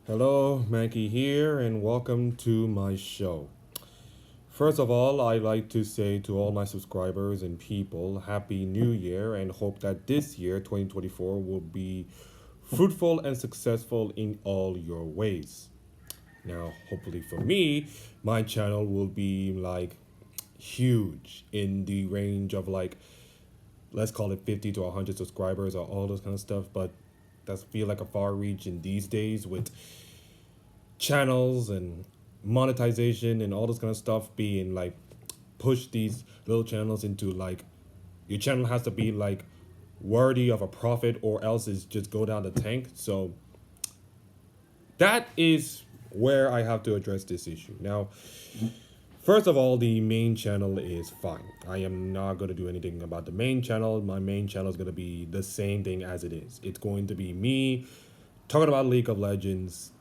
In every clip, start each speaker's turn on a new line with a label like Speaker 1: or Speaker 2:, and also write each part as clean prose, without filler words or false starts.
Speaker 1: Hello, Mankey here, and welcome to my show. First of all, I'd like to say to all my subscribers and people, Happy New Year, and hope that this year, 2024, will be fruitful and successful in all your ways. Now, hopefully for me, my channel will be like huge in the range of like, let's call it 50 to 100 subscribers or all those kind of stuff, but that's feel like a far reach in these days with channels and monetization and all this kind of stuff being like push these little channels into like your channel has to be like worthy of a profit or else it's just go down the tank. So that is where I have to address this issue. Now, first of all, the main channel is fine. I am not going to do anything about the main channel. My main channel is going to be the same thing as it is. It's going to be me talking about League of Legends.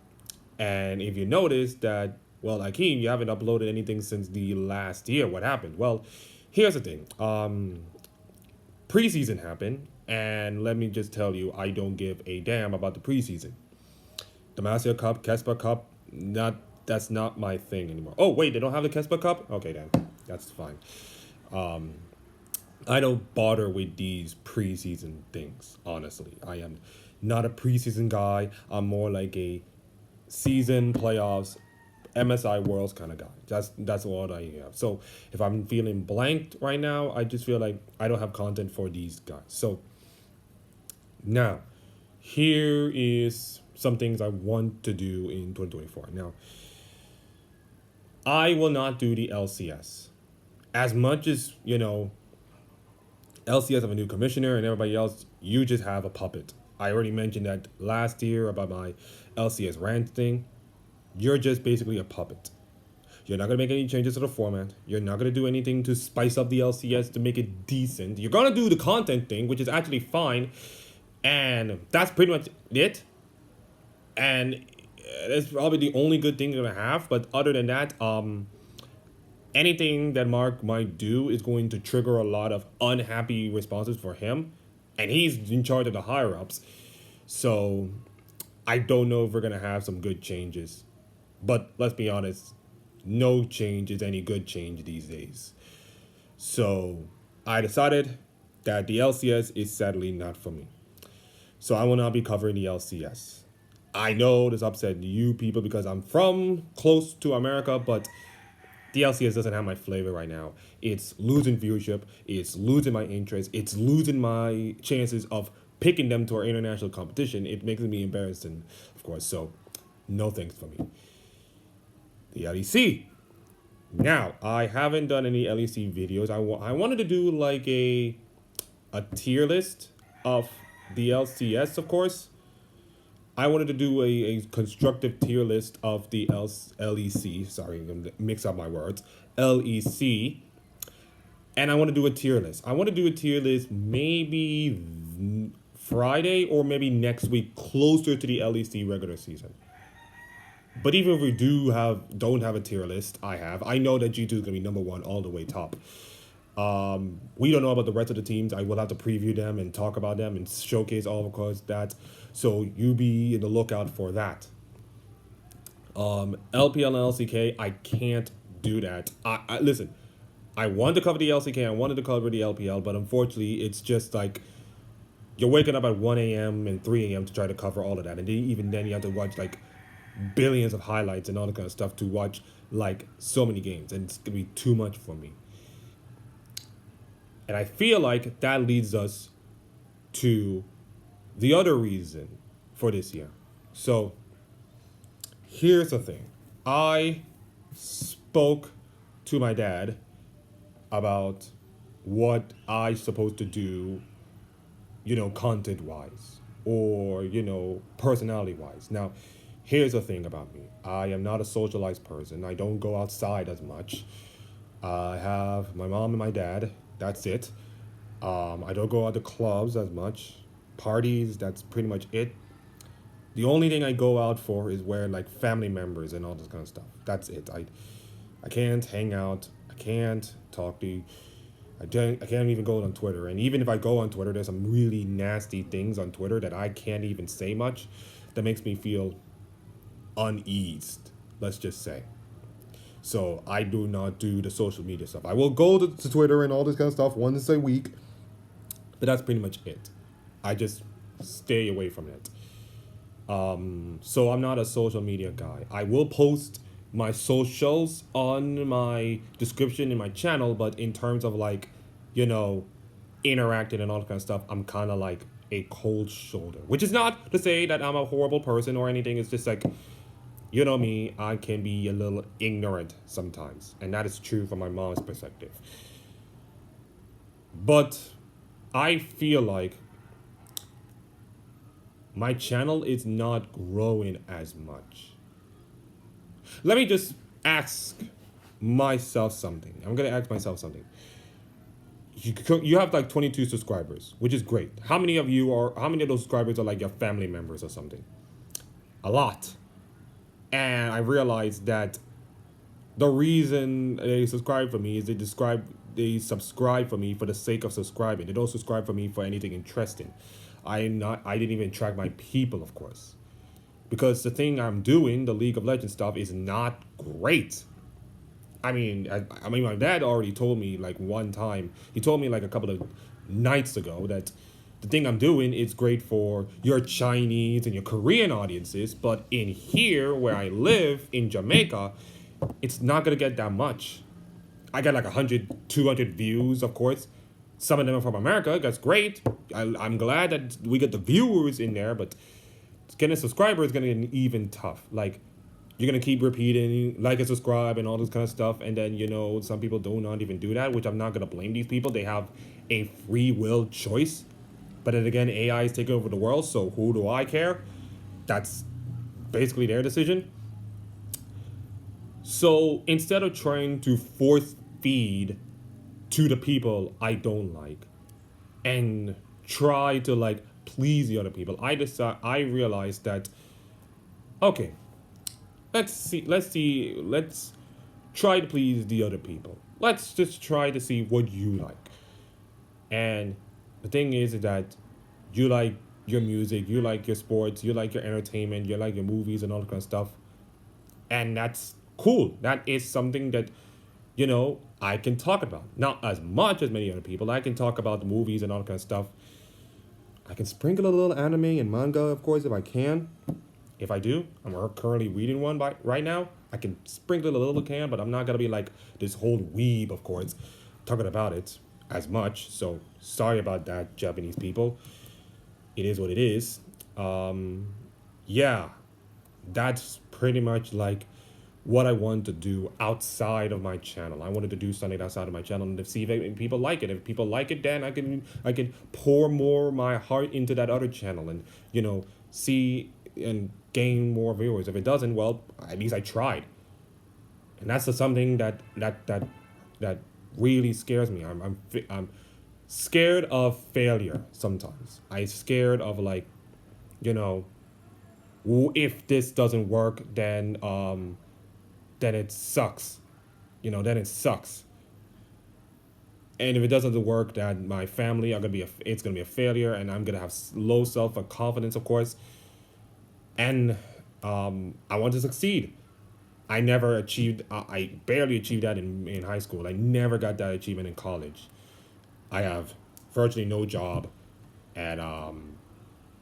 Speaker 1: And if you notice that, well, Akeem, you haven't uploaded anything since the last year. What happened? Well, here's the thing. Preseason happened, and let me just tell you, I don't give a damn about the preseason. The Master Cup, Kespa Cup, that's not my thing anymore. Oh wait, they don't have the Kespa Cup? Okay then, that's fine. I don't bother with these preseason things, honestly. I am not a preseason guy. I'm more like a season playoffs MSI Worlds kind of guy. That's what I have. So if I'm feeling blanked right now, I just feel like I don't have content for these guys. So now, here is some things I want to do in 2024. Now, I will not do the LCS. As much as, LCS have a new commissioner and everybody else, you just have a puppet. I already mentioned that last year about my LCS rant thing. You're just basically a puppet. You're not going to make any changes to the format. You're not going to do anything to spice up the LCS to make it decent. You're going to do the content thing, which is actually fine. And that's pretty much it. And that's probably the only good thing you're going to have. But other than that, anything that Mark might do is going to trigger a lot of unhappy responses for him. And he's in charge of the higher-ups. So I don't know if we're going to have some good changes. But let's be honest, no change is any good change these days. So I decided that the LCS is sadly not for me. So I will not be covering the LCS. I know this upset you people because I'm from close to America, but the LCS doesn't have my flavor right now. It's losing viewership. It's losing my interest. It's losing my chances of picking them to our international competition. It makes me embarrassed, and of course, so no thanks for me. The LEC. Now, I haven't done any LEC videos. I wanted to do like a tier list of the LCS, of course. I wanted to do a constructive tier list of the LEC. Sorry, I'm going to mix up my words. LEC. And I want to do a tier list. I want to do a tier list maybe Friday or maybe next week, closer to the LEC regular season. But even if we don't have a tier list, I know that G2 is going to be number one all the way top. We don't know about the rest of the teams. I will have to preview them and talk about them and showcase all of course that. So you be in the lookout for that. LPL and LCK, I can't do that. Listen, I wanted to cover the LCK, I wanted to cover the LPL, but unfortunately it's just like you're waking up at 1 a.m. and 3 a.m. to try to cover all of that. And even then you have to watch like billions of highlights and all that kind of stuff to watch like so many games, and it's gonna be too much for me. And I feel like that leads us to the other reason for this year. So here's the thing. I spoke to my dad about what I supposed to do, content wise or, personality wise. Now, here's the thing about me. I am not a socialized person. I don't go outside as much. I have my mom and my dad. That's it. I don't go out to clubs as much. Parties, that's pretty much it. The only thing I go out for is where like family members and all this kind of stuff. That's it. I can't hang out. I can't talk to you. I can't even go on Twitter. And even if I go on Twitter, there's some really nasty things on Twitter that I can't even say much. That makes me feel uneased, let's just say. So I do not do the social media stuff. I will go to Twitter and all this kind of stuff once a week, but that's pretty much it. I just stay away from it. So I'm not a social media guy. I will post my socials on my description in my channel, but in terms of like, you know, interacting and all that kind of stuff, I'm kind of like a cold shoulder, which is not to say that I'm a horrible person or anything. It's just like, you know me, I can be a little ignorant sometimes, and that is true from my mom's perspective. But I feel like my channel is not growing as much. Let me just ask myself something. I'm gonna ask myself something. You have like 22 subscribers, which is great. How many of those subscribers are like your family members or something? A lot. And I realized that the reason they subscribe for me is they subscribe for me for the sake of subscribing. They don't subscribe for me for anything interesting. I didn't even track my people, of course. Because the thing I'm doing, the League of Legends stuff, is not great. I mean, my dad already told me like one time. He told me like a couple of nights ago that the thing I'm doing is great for your Chinese and your Korean audiences, but in here where I live in Jamaica, it's not gonna get that much. I got like 100, 200 views, of course. Some of them are from America. That's great. I'm glad that we get the viewers in there, but getting a subscriber is gonna get even tough. Like, you're gonna keep repeating like and subscribe and all this kind of stuff, and then some people do not even do that, which I'm not gonna blame these people. They have a free will choice, but then again, AI is taking over the world, so who do I care? That's basically their decision. So instead of trying to force feed to the people I don't like and try to like please the other people, I realized that, okay, let's try to please the other people. Let's just try to see what you like. And the thing is that you like your music, you like your sports, you like your entertainment, you like your movies and all that kind of stuff. And that's cool. That is something that, I can talk about. Not as much as many other people. I can talk about the movies and all that kind of stuff. I can sprinkle a little anime and manga, of course, if I can. If I do, I'm currently reading one right now. I can sprinkle a little can, but I'm not going to be like this whole weeb, of course, talking about it as much. So sorry about that, Japanese people. It is what it is. Yeah, that's pretty much like what I wanted to do outside of my channel. I wanted to do something outside of my channel and to see if people like it. If people like it, then I can pour more my heart into that other channel and see and gain more viewers. If it doesn't, well, at least I tried. And that's something that really scares me. I'm scared of failure sometimes. I'm scared of like, if this doesn't work, then it sucks. Then it sucks. And if it doesn't work, then my family it's gonna be a failure, and I'm gonna have low self-confidence, of course. And I want to succeed. I barely achieved that in high school. I never got that achievement in college. I have virtually no job at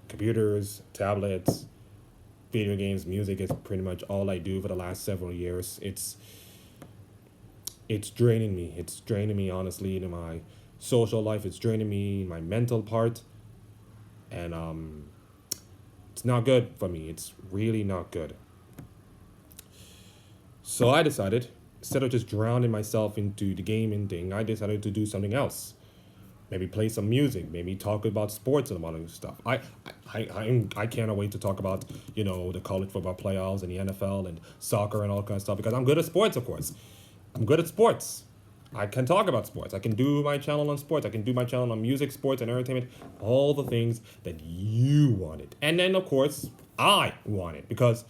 Speaker 1: computers, tablets, video games, music is pretty much all I do for the last several years. It's draining me. It's draining me, honestly, in my social life. It's draining me in my mental part. And it's not good for me. It's really not good. So I decided, instead of just drowning myself into the gaming thing, I decided to do something else. Maybe play some music. Maybe talk about sports and all that stuff. I cannot wait to talk about the college football playoffs and the NFL and soccer and all that kind of stuff, because I'm good at sports, of course. I'm good at sports. I can talk about sports. I can do my channel on sports. I can do my channel on music, sports, and entertainment. All the things that you wanted. And then, of course, I wanted. Because,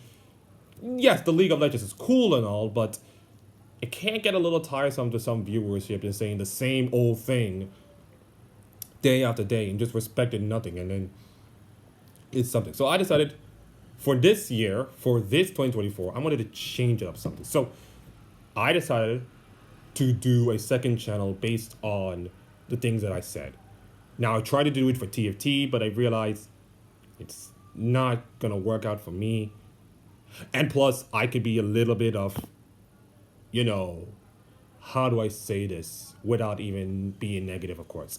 Speaker 1: yes, the League of Legends is cool and all, but it can't get a little tiresome to some viewership just saying the same old thing day after day and just respecting nothing. And then it's something. So I decided, for this year, for this 2024, I wanted to change it up something. So I decided to do a second channel based on the things that I said. Now I tried to do it for TFT, but I realized it's not gonna work out for me. And plus, I could be a little bit of, you know, how do I say this without even being negative, of course.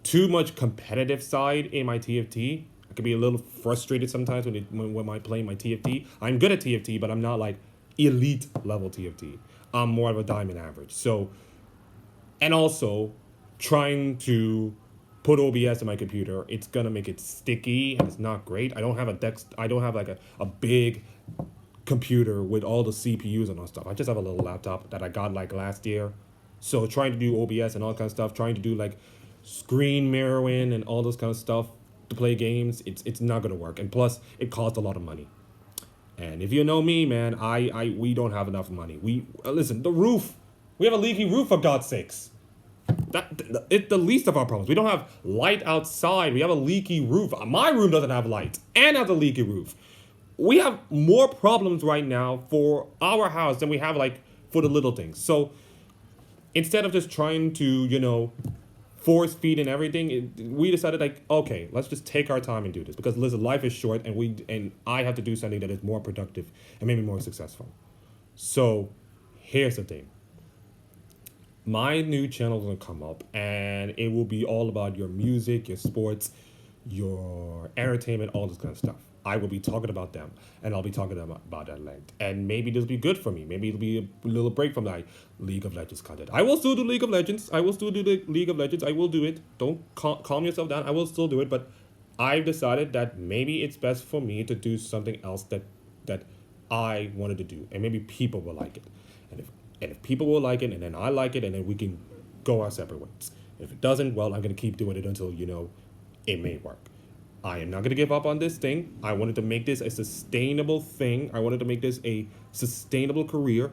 Speaker 1: Too much competitive side in my TFT. I could be a little frustrated sometimes when I play my TFT. I'm good at TFT, but I'm not like elite level TFT. I'm more of a diamond average. So, and also trying to put OBS in my computer, it's gonna make it sticky and it's not great. I don't have like a big computer with all the CPUs and all stuff. I just have a little laptop that I got like last year. So trying to do OBS and all kind of stuff, trying to do like screen mirroring and all this kind of stuff to play games, it's not gonna work. And plus, it costs a lot of money. And if you know me, man, we don't have enough money. We listen, the roof. We have a leaky roof, for God's sakes. It's the least of our problems. We don't have light outside. We have a leaky roof. My room doesn't have light and has a leaky roof. We have more problems right now for our house than we have like for the little things. So instead of just trying to, force feed and everything, we decided like, okay, let's just take our time and do this, because listen, life is short, and I have to do something that is more productive and maybe more successful. So here's the thing. My new channel is going to come up, and it will be all about your music, your sports, your entertainment, all this kind of stuff. I will be talking about them, and I'll be talking about that length. And maybe this will be good for me. Maybe it'll be a little break from my League of Legends content. I will still do League of Legends. I will still do the League of Legends. I will do it. Don't calm yourself down. I will still do it. But I've decided that maybe it's best for me to do something else that I wanted to do, and maybe people will like it. And if people will like it, and then I like it, and then we can go our separate ways. If it doesn't, well, I'm going to keep doing it until, it may work. I am not going to give up on this thing. I wanted to make this a sustainable thing. I wanted to make this a sustainable career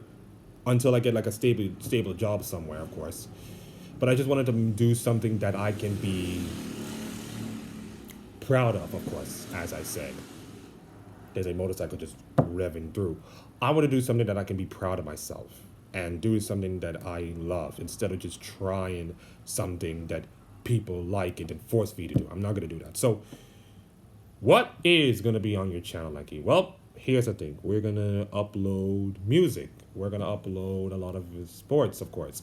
Speaker 1: until I get like a stable job somewhere, of course. But I just wanted to do something that I can be proud of course, as I said. There's a motorcycle just revving through. I want to do something that I can be proud of myself and do something that I love instead of just trying something that people like it and force feed to do. I'm not going to do that. So what is going to be on your channel, Nike? Well, here's the thing. We're going to upload music. We're going to upload a lot of sports, of course.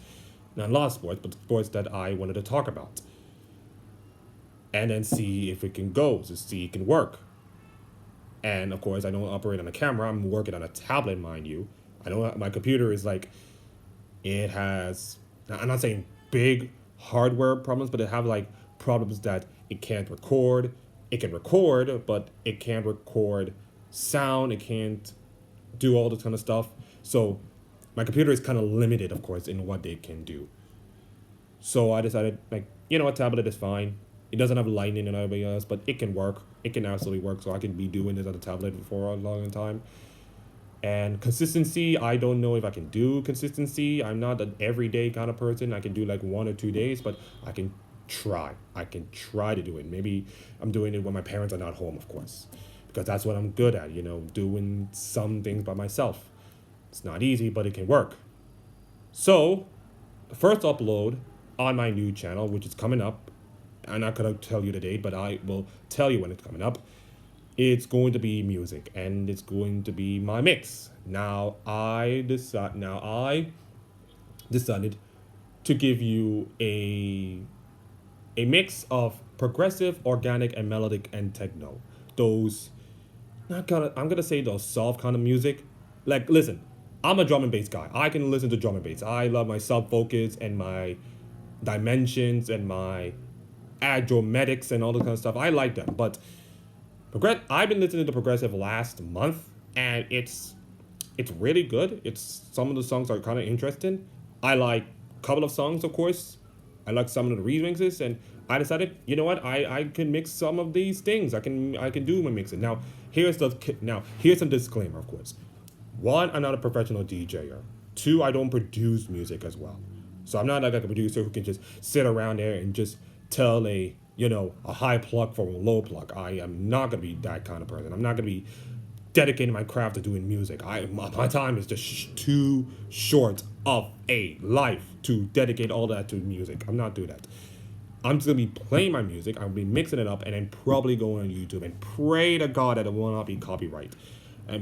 Speaker 1: Not a lot of sports, but sports that I wanted to talk about. And then see if it can go, to see if it can work. And, of course, I don't operate on a camera. I'm working on a tablet, mind you. I know my computer is like, it has, I'm not saying big hardware problems, but it have like problems that it can't record. It can record, but it can't record sound. It can't do all this kind of stuff. So my computer is kind of limited, of course, in what they can do. So I decided, like, a tablet is fine. It doesn't have lightning and everything else, but it can work. It can absolutely work. So I can be doing this on a tablet for a long time. And consistency, I don't know if I can do consistency. I'm not an everyday kind of person. I can do like 1 or 2 days, but I can try. I can try to do it. Maybe I'm doing it when my parents are not home, of course, because that's what I'm good at, doing some things by myself. It's not easy, but it can work. So the first upload on my new channel, which is coming up, I'm not going to tell you the date, but I will tell you when it's coming up. It's going to be music, and it's going to be my mix. Now I decided to give you a mix of progressive, organic, and melodic and techno. I'm gonna say those soft kind of music. Like, listen, I'm a drum and bass guy. I can listen to drum and bass. I love my sub focus and my dimensions and my adromatics and all that kind of stuff. I like them, but I've been listening to progressive last month, and it's really good. Some of the songs are kind of interesting. I like a couple of songs, of course. I like some of the remixes, and I decided, you know what, I can mix some of these things. I can do my mixing. Now here's some disclaimer, of course. 1, I'm not a professional DJer. 2, I don't produce music as well. So I'm not like a producer who can just sit around there and just tell a a high plug for a low plug. I am not gonna be that kind of person. I'm not gonna be dedicating my craft to doing music. My time is just too short of a life to dedicate all that to music. I'm not doing that. I'm just gonna be playing my music. I'll be mixing it up and then probably go on YouTube and pray to God that it will not be copyright.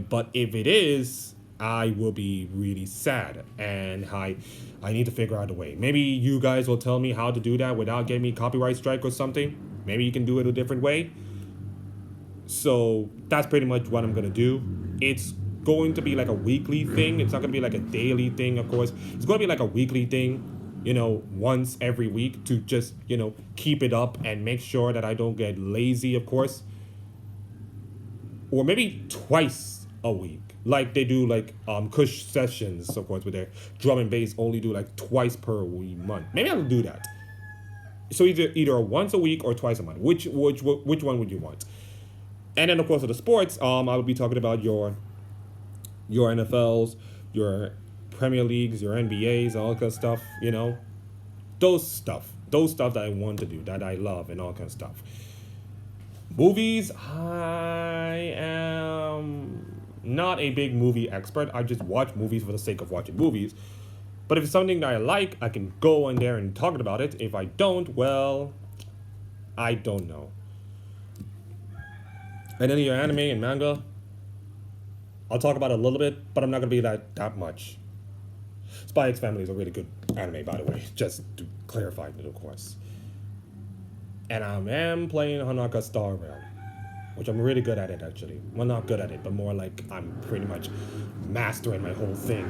Speaker 1: But if it is, I will be really sad, and I need to figure out a way. Maybe you guys will tell me how to do that without getting me copyright strike or something. Maybe you can do it a different way. So that's pretty much what I'm gonna do. It's going to be like a weekly thing. It's not gonna be like a daily thing, of course. It's gonna be like a weekly thing, once every week to just, keep it up and make sure that I don't get lazy, of course. Or maybe twice a week. Like they do like Kush sessions, of course, with their drum and bass only do like twice per month. Maybe I'll do that. So either once a week or twice a month. Which one would you want? And then of course for the sports, I will be talking about your NFLs, your Premier Leagues, your NBAs, all that kind of stuff, Those stuff that I want to do, that I love and all kind of stuff. Movies, I am not a big movie expert. I just watch movies for the sake of watching movies. But if it's something that I like, I can go on there and talk about it. If I don't, well, I don't know. And then your anime and manga, I'll talk about it a little bit, but I'm not going to be that much. Spy X Family is a really good anime, by the way, just to clarify it, of course. And I am playing Hanaka Star Rail, which I'm really good at it, actually. Well, not good at it, but more like I'm pretty much mastering my whole thing.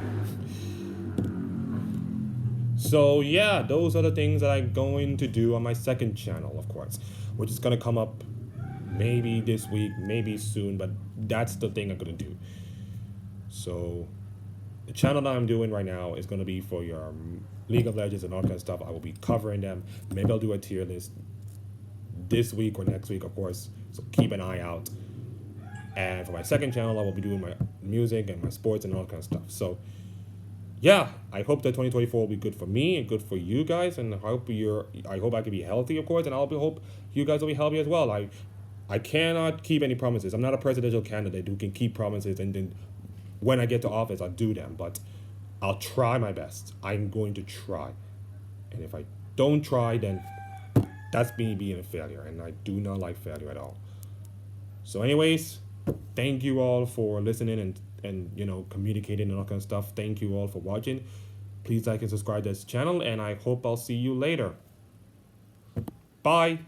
Speaker 1: So yeah, those are the things that I'm going to do on my second channel, of course, which is going to come up maybe this week, maybe soon, but that's the thing I'm going to do. So the channel that I'm doing right now is going to be for your League of Legends and all kind of stuff. I will be covering them. Maybe I'll do a tier list this week or next week, of course, so keep an eye out. And for my second channel, I will be doing my music and my sports and all kind of stuff. So yeah, I hope that 2024 will be good for me and good for you guys, and I hope I can be healthy, of course, and I hope you guys will be healthy as well. I cannot keep any promises. I'm not a presidential candidate who can keep promises and then when I get to office I'll do them, but I'll try my best. I'm going to try. And if I don't try, then that's me being a failure, and I do not like failure at all. So anyways, thank you all for listening and communicating and all kind of stuff. Thank you all for watching. Please like and subscribe to this channel, and I hope I'll see you later. Bye.